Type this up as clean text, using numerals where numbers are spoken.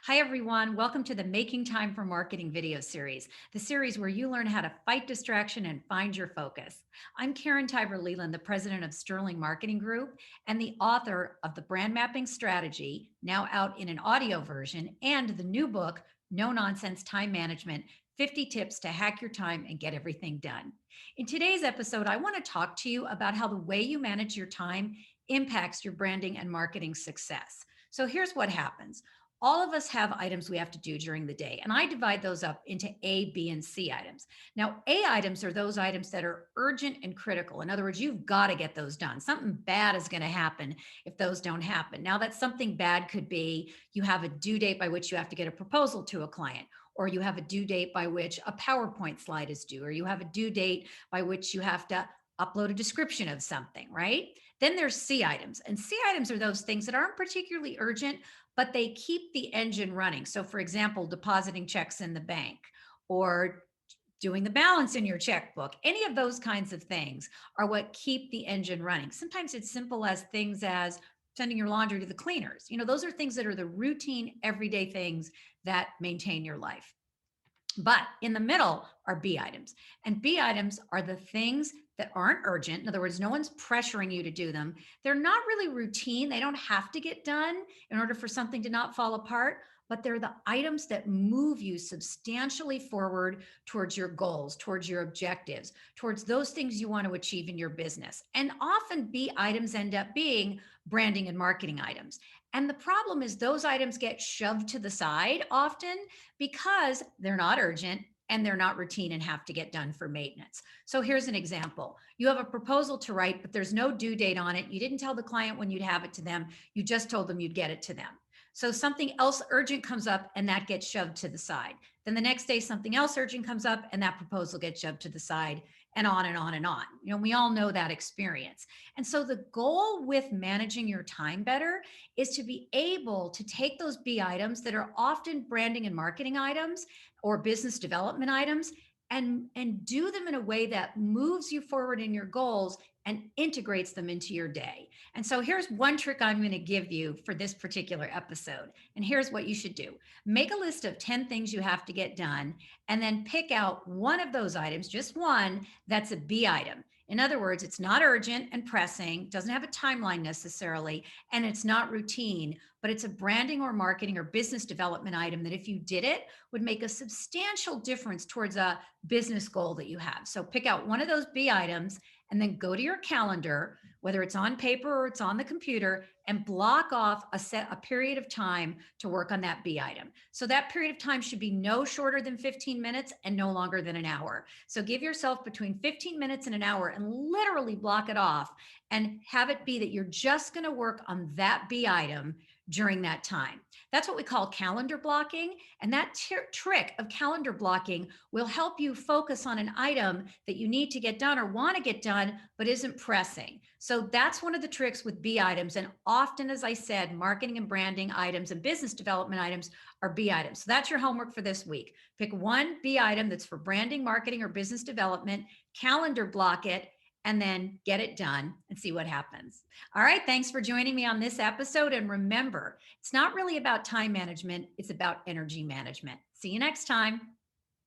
Hi, everyone. Welcome to the Making Time for Marketing video series, the series where you learn how to fight distraction and find your focus. I'm Karen Tiber Leland, the president of Sterling Marketing Group and the author of the Brand Mapping Strategy, now out in an audio version, and the new book, No Nonsense Time Management 50 Tips to Hack Your Time and Get Everything Done. In today's episode, I want to talk to you about how the way you manage your time impacts your branding and marketing success. So here's what happens. All of us have items we have to do during the day, and I divide those up into A, B, and C items. Now, A items are those items that are urgent and critical. In other words, you've got to get those done. Something bad is going to happen if those don't happen. Now, that something bad could be you have a due date by which you have to get a proposal to a client, or you have a due date by which a PowerPoint slide is due, or you have a due date by which you have to upload a description of something, right? Then there's C items. And C items are those things that aren't particularly urgent, but they keep the engine running. So, for example, depositing checks in the bank or doing the balance in your checkbook, any of those kinds of things are what keep the engine running. Sometimes it's simple as things as sending your laundry to the cleaners. Those are things that are the routine, everyday things that maintain your life. But in the middle are B items. And B items are the things that aren't urgent. In other words, no one's pressuring you to do them. They're not really routine. They don't have to get done in order for something to not fall apart, but they're the items that move you substantially forward towards your goals, towards your objectives, towards those things you want to achieve in your business. And often B items end up being branding and marketing items. And the problem is those items get shoved to the side often because they're not urgent and they're not routine and have to get done for maintenance. So here's an example. You have a proposal to write, but there's no due date on it. You didn't tell the client when you'd have it to them. You just told them you'd get it to them. So something else urgent comes up and that gets shoved to the side. Then the next day, something else urgent comes up and that proposal gets shoved to the side, and on and on and on. We all know that experience. And so the goal with managing your time better is to be able to take those B items that are often branding and marketing items or business development items and do them in a way that moves you forward in your goals and integrates them into your day. And so here's one trick I'm going to give you for this particular episode. And here's what you should do. Make a list of 10 things you have to get done, and then pick out one of those items, just one, that's a B item. In other words, it's not urgent and pressing, doesn't have a timeline necessarily, and it's not routine, but it's a branding or marketing or business development item that if you did it would make a substantial difference towards a business goal that you have. So pick out one of those B items and then go to your calendar, whether it's on paper or it's on the computer, and block off a period of time to work on that B item. So that period of time should be no shorter than 15 minutes and no longer than an hour. So give yourself between 15 minutes and an hour and literally block it off and have it be that you're just going to work on that B item during that time. That's what we call calendar blocking. And that trick of calendar blocking will help you focus on an item that you need to get done or want to get done, but isn't pressing. So that's one of the tricks with B items. And often, as I said, marketing and branding items and business development items are B items. So that's your homework for this week. Pick one B item that's for branding, marketing, or business development, calendar block it, and then get it done and see what happens. All right, thanks for joining me on this episode. And remember, it's not really about time management, it's about energy management. See you next time.